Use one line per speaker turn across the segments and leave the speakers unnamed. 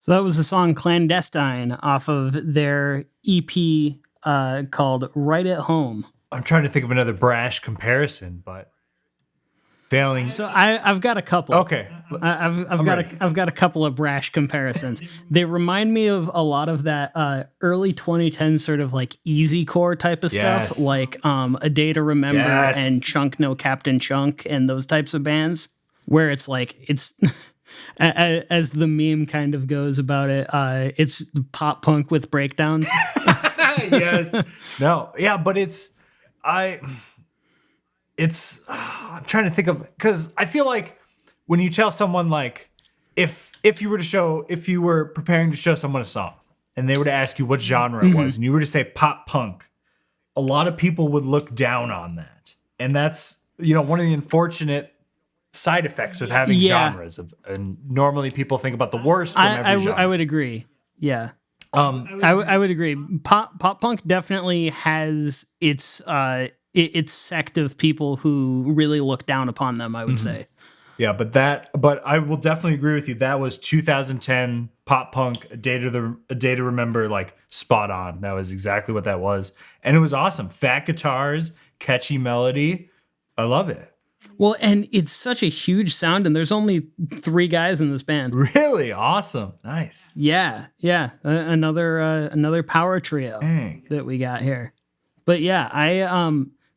So that was the song Clandestine off of their EP called Right at Home.
I'm trying to think of another brash comparison, but failing.
So I've got a couple.
Okay.
I've got a couple of brash comparisons. They remind me of a lot of that early 2010 sort of like easy core type of
Yes.
stuff, like A Day to Remember
Yes.
and Chunk No Captain Chunk and those types of bands, where it's like it's as the meme kind of goes about it, it's pop punk with breakdowns.
Yes. No. Yeah, but I'm trying to think of, because I feel like when you tell someone, like, if you were preparing to show someone a song and they were to ask you what genre it was and you were to say pop punk, a lot of people would look down on that. And that's, one of the unfortunate side effects of having genres and normally people think about the worst from every genre.
I would agree. Yeah. I would agree. Pop punk definitely has its sect of people who really look down upon them, I would say.
Yeah, but I will definitely agree with you. That was 2010 pop punk, a day to remember, like spot on. That was exactly what that was. And it was awesome. Fat guitars, catchy melody. I love it.
Well, and it's such a huge sound, and there's only 3 guys in this band.
Really awesome. Nice.
Yeah. Another power trio that we got here. But yeah,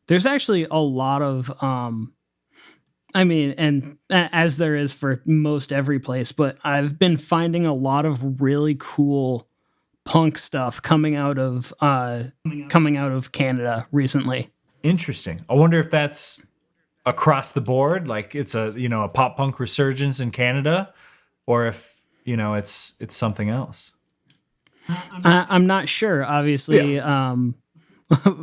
there's actually a lot of and as there is for most every place, but I've been finding a lot of really cool punk stuff coming out of Canada recently.
Interesting. I wonder if that's across the board, like it's a pop punk resurgence in Canada, or if it's something else.
I'm not sure. Obviously,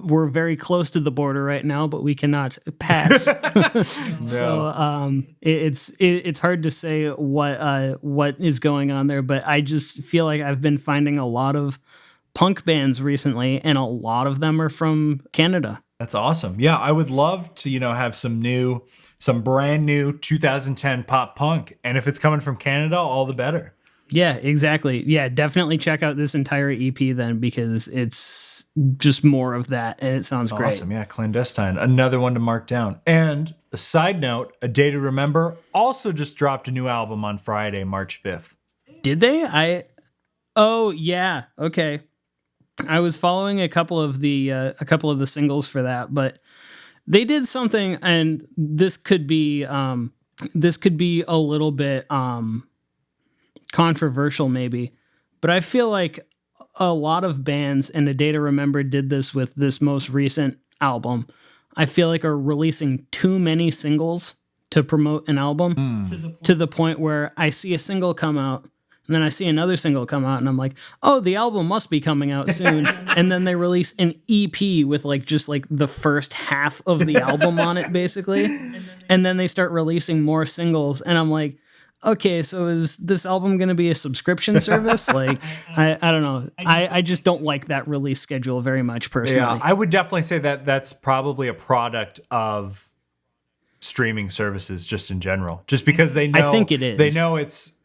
we're very close to the border right now, but we cannot pass.
No.
So it's hard to say what is going on there. But I just feel like I've been finding a lot of punk bands recently, and a lot of them are from Canada.
That's awesome. Yeah, I would love to, have some brand new 2010 pop punk. And if it's coming from Canada, all the better.
Yeah, exactly. Yeah, definitely check out this entire EP then, because it's just more of that and it sounds great.
Awesome. Yeah, Clandestine. Another one to mark down. And a side note, A Day to Remember also just dropped a new album on Friday, March 5th.
Did they? Oh, yeah. Okay. I was following a couple of the singles for that, but they did something, and this could be a little bit controversial maybe, but I feel like a lot of bands, and A Day to Remember did this with this most recent album, I feel like are releasing too many singles to promote an album to the point where I see a single come out, and then I see another single come out, and I'm like, oh, the album must be coming out soon. And then they release an EP with just the first half of the album on it, basically. And then they start releasing more singles, and I'm like, okay, so is this album going to be a subscription service? I don't know. I just don't like that release schedule very much, personally.
Yeah, I would definitely say that that's probably a product of streaming services just in general, just because they know,
I think it is.
They know it's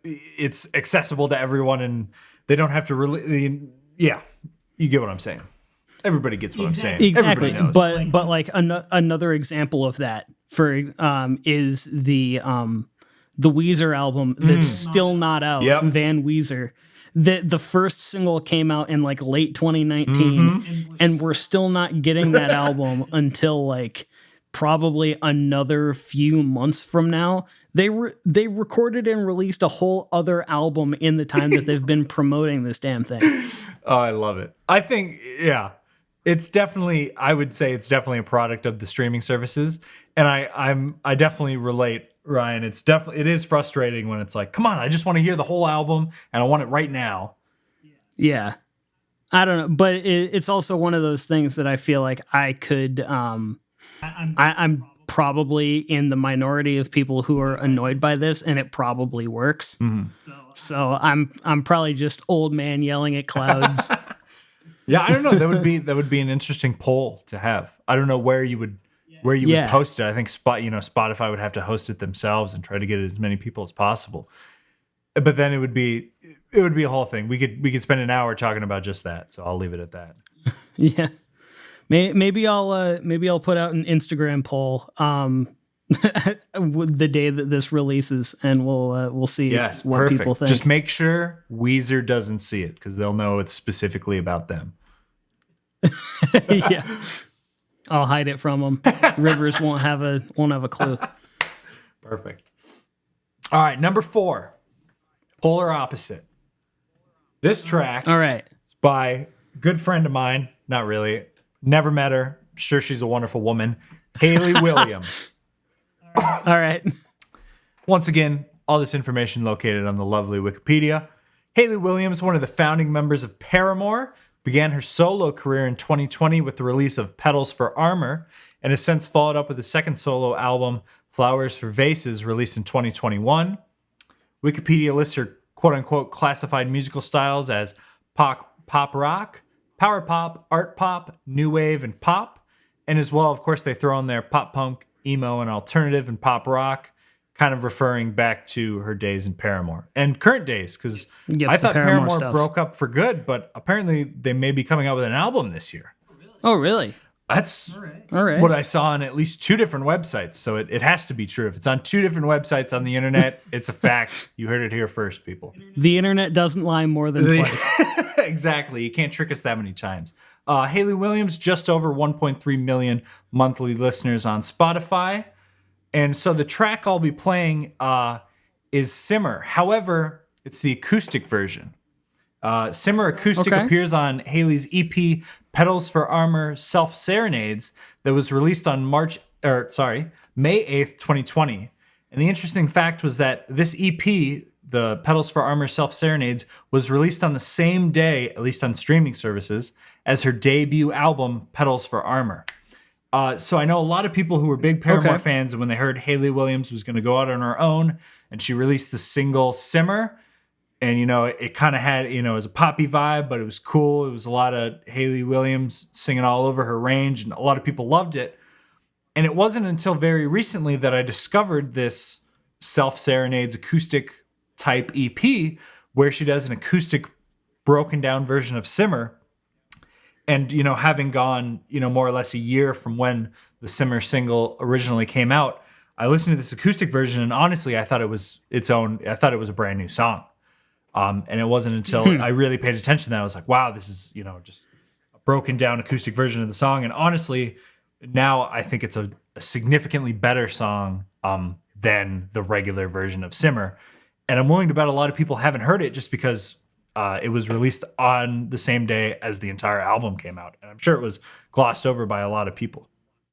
accessible to everyone, and they don't have to really. Yeah, you get what I'm saying. Everybody gets what I'm saying.
Exactly.
Everybody knows.
But another example of that is the Weezer album that's still not out.
Yep.
Van Weezer. The first single came out in late 2019, and we're still not getting that album until probably another few months from now. They recorded and released a whole other album in the time that they've been promoting this damn thing.
Oh, I love it. I think, it's definitely, I would say it's definitely a product of the streaming services. And I definitely relate, Ryan. It is frustrating when it's like, come on, I just want to hear the whole album and I want it right now.
Yeah. I don't know, but it's also one of those things that I feel like I could, I'm probably in the minority of people who are annoyed by this, and it probably works. So I'm probably just old man yelling at clouds.
Yeah, I don't know. That would be an interesting poll to have. I don't know where you would post it. I think Spotify would have to host it themselves and try to get as many people as possible. But then it would it would be a whole thing. We could spend an hour talking about just that. So I'll leave it at that.
Yeah. Maybe I'll put out an Instagram poll the day that this releases, and we'll see what people think.
Just make sure Weezer doesn't see it, because they'll know it's specifically about them.
Yeah, I'll hide it from them. Rivers won't have a clue.
Perfect. All right, number 4, Polar Opposite. This track,
all right,
is by a good friend of mine. Not really. Never met her. Sure, she's a wonderful woman. Hayley Williams.
All right.
Once again, all this information located on the lovely Wikipedia. Hayley Williams, one of the founding members of Paramore, began her solo career in 2020 with the release of Petals for Armor, and has since followed up with a second solo album, Flowers for Vases, released in 2021. Wikipedia lists her quote-unquote classified musical styles as pop rock, power pop, art pop, new wave, and pop. And as well, of course, they throw in there pop punk, emo, and alternative, and pop rock, kind of referring back to her days in Paramore. And current days, because I thought Paramore broke up for good, but apparently they may be coming out with an album this year.
Oh, really?
That's
all right.
What I saw on at least 2 different websites. So it has to be true. If it's on 2 different websites on the internet, it's a fact. You heard it here first, people.
The internet doesn't lie more than twice.
Exactly. You can't trick us that many times. Hayley Williams, just over 1.3 million monthly listeners on Spotify. And so the track I'll be playing is Simmer. However, it's the acoustic version. Simmer Acoustic appears on Hayley's EP Petals for Armor Self Serenades that was released on May 8th, 2020. And the interesting fact was that this EP, the Petals for Armor Self Serenades, was released on the same day, at least on streaming services, as her debut album Petals for Armor. So I know a lot of people who were big Paramore fans, and when they heard Hayley Williams was going to go out on her own, and she released the single Simmer, and, it kind of had, it was a poppy vibe, but it was cool. It was a lot of Hayley Williams singing all over her range, and a lot of people loved it. And it wasn't until very recently that I discovered this Self Serenades acoustic type EP, where she does an acoustic broken down version of Simmer. And, having gone, more or less a year from when the Simmer single originally came out, I listened to this acoustic version, and honestly, I thought it was a brand new song. And it wasn't until I really paid attention that I was like, wow, this is, just a broken down acoustic version of the song. And honestly, now I think it's a significantly better song than the regular version of Simmer. And I'm willing to bet a lot of people haven't heard it just because it was released on the same day as the entire album came out. And I'm sure it was glossed over by a lot of people.